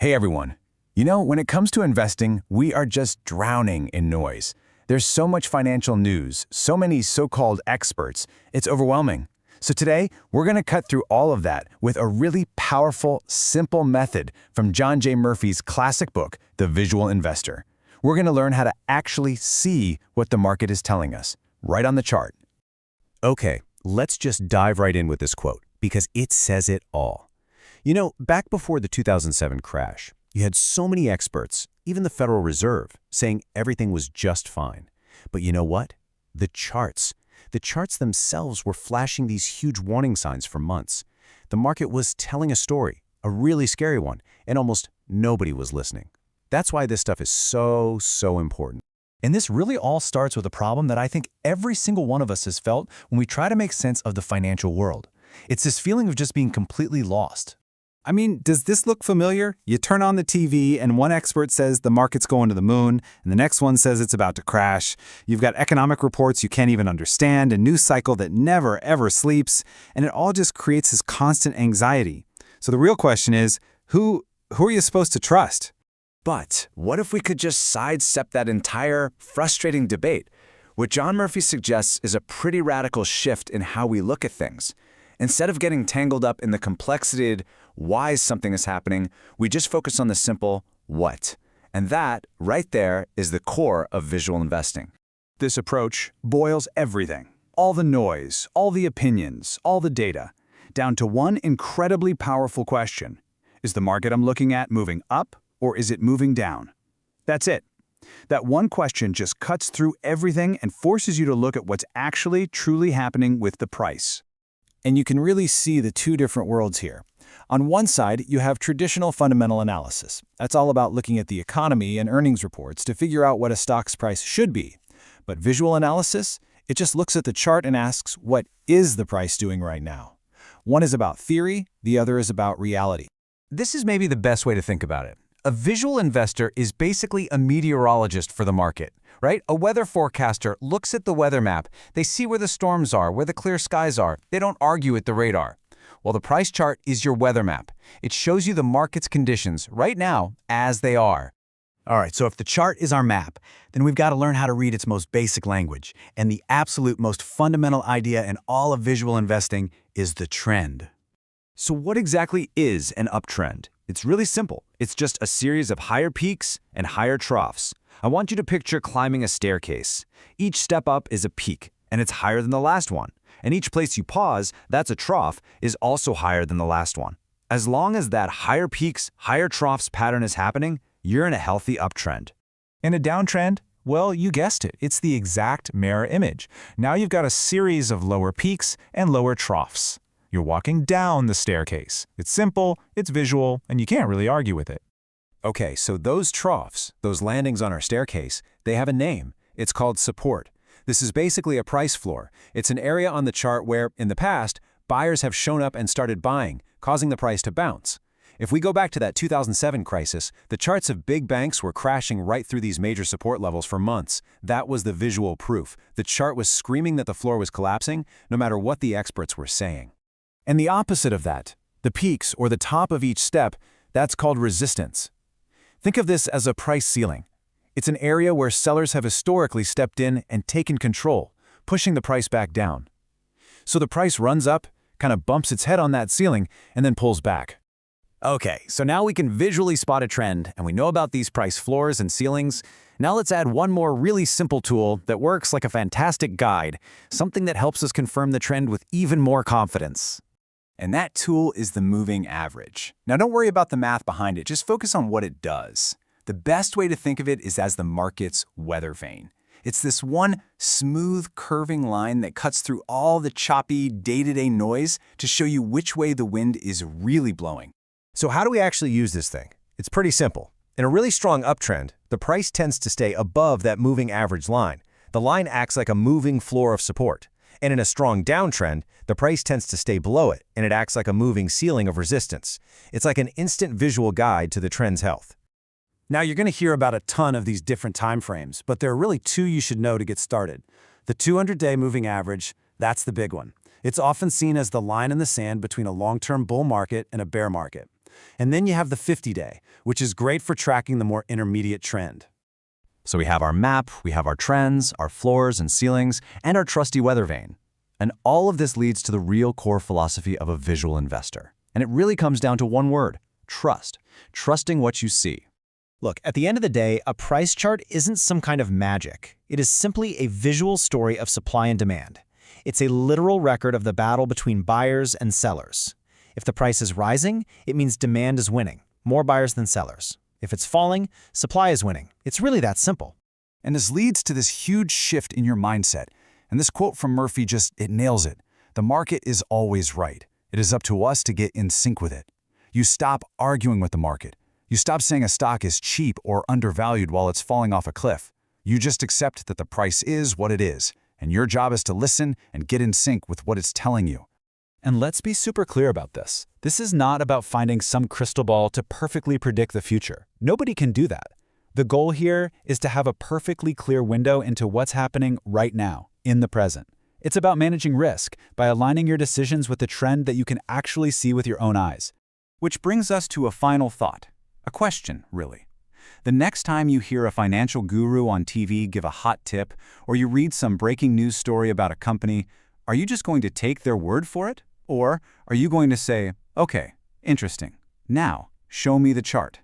Hey everyone. When it comes to investing, we are just drowning in noise. There's so much financial news, so many so-called experts, it's overwhelming. So today, we're going to cut through all of that with a really powerful, simple method from John J. Murphy's classic book, The Visual Investor. We're going to learn how to actually see what the market is telling us, right on the chart. Okay, let's just dive right in with this quote, because it says it all. Back before the 2007 crash, you had so many experts, even the Federal Reserve, saying everything was just fine. But you know what? The charts themselves were flashing these huge warning signs for months. The market was telling a story, a really scary one, and almost nobody was listening. That's why this stuff is so important. And this really all starts with a problem that I think every single one of us has felt when we try to make sense of the financial world. It's this feeling of just being completely lost. I mean, does this look familiar? You turn on the TV and one expert says the market's going to the moon, and the next one says it's about to crash. You've got economic reports you can't even understand, a news cycle that never, ever sleeps, and it all just creates this constant anxiety. So the real question is, who are you supposed to trust? But what if we could just sidestep that entire frustrating debate? What John Murphy suggests is a pretty radical shift in how we look at things. Instead of getting tangled up in the complexity of why something is happening, we just focus on the simple what. And that, right there, is the core of visual investing. This approach boils everything, all the noise, all the opinions, all the data, down to one incredibly powerful question. Is the market I'm looking at moving up, or is it moving down? That's it. That one question just cuts through everything and forces you to look at what's actually truly happening with the price. And you can really see the two different worlds here. On one side, you have traditional fundamental analysis. That's all about looking at the economy and earnings reports to figure out what a stock's price should be. But visual analysis, it just looks at the chart and asks, what is the price doing right now? One is about theory, the other is about reality. This is maybe the best way to think about it. A visual investor is basically a meteorologist for the market, right? A weather forecaster looks at the weather map. They see where the storms are, where the clear skies are. They don't argue with the radar. Well, the price chart is your weather map. It shows you the market's conditions right now as they are. All right, so if the chart is our map, then we've got to learn how to read its most basic language. And the absolute most fundamental idea in all of visual investing is the trend. So what exactly is an uptrend? It's really simple. It's just a series of higher peaks and higher troughs. I want you to picture climbing a staircase. Each step up is a peak, and it's higher than the last one. And each place you pause, that's a trough, is also higher than the last one. As long as that higher peaks, higher troughs pattern is happening, you're in a healthy uptrend. In a downtrend, well, you guessed it, it's the exact mirror image. Now you've got a series of lower peaks and lower troughs. You're walking down the staircase. It's simple, it's visual, and you can't really argue with it. Okay, so those troughs, those landings on our staircase, they have a name. It's called support. This is basically a price floor. It's an area on the chart where, in the past, buyers have shown up and started buying, causing the price to bounce. If we go back to that 2007 crisis, the charts of big banks were crashing right through these major support levels for months. That was the visual proof. The chart was screaming that the floor was collapsing, no matter what the experts were saying. And the opposite of that, the peaks or the top of each step, that's called resistance. Think of this as a price ceiling. It's an area where sellers have historically stepped in and taken control, pushing the price back down. So the price runs up, kind of bumps its head on that ceiling, and then pulls back. Okay, so now we can visually spot a trend, and we know about these price floors and ceilings. Now let's add one more really simple tool that works like a fantastic guide, something that helps us confirm the trend with even more confidence. And that tool is the moving average. Now don't worry about the math behind it, just focus on what it does. The best way to think of it is as the market's weather vane. It's this one smooth, curving line that cuts through all the choppy, day-to-day noise to show you which way the wind is really blowing. So how do we actually use this thing? It's pretty simple. In a really strong uptrend, the price tends to stay above that moving average line. The line acts like a moving floor of support. And in a strong downtrend, the price tends to stay below it, and it acts like a moving ceiling of resistance. It's like an instant visual guide to the trend's health. Now you're going to hear about a ton of these different time frames, but there are really two you should know to get started. The 200-day moving average, that's the big one. It's often seen as the line in the sand between a long-term bull market and a bear market. And then you have the 50-day, which is great for tracking the more intermediate trend. So we have our map, we have our trends, our floors and ceilings, and our trusty weather vane. And all of this leads to the real core philosophy of a visual investor. And it really comes down to one word: trust. Trusting what you see. Look, at the end of the day, a price chart isn't some kind of magic. It is simply a visual story of supply and demand. It's a literal record of the battle between buyers and sellers. If the price is rising, it means demand is winning, more buyers than sellers. If it's falling, supply is winning. It's really that simple. And this leads to this huge shift in your mindset. And this quote from Murphy it nails it. The market is always right. It is up to us to get in sync with it. You stop arguing with the market. You stop saying a stock is cheap or undervalued while it's falling off a cliff. You just accept that the price is what it is, and your job is to listen and get in sync with what it's telling you. And let's be super clear about this. This is not about finding some crystal ball to perfectly predict the future. Nobody can do that. The goal here is to have a perfectly clear window into what's happening right now, in the present. It's about managing risk by aligning your decisions with the trend that you can actually see with your own eyes. Which brings us to a final thought. A question, really. The next time you hear a financial guru on TV give a hot tip, or you read some breaking news story about a company, are you just going to take their word for it? Or are you going to say, okay, interesting. Now, show me the chart?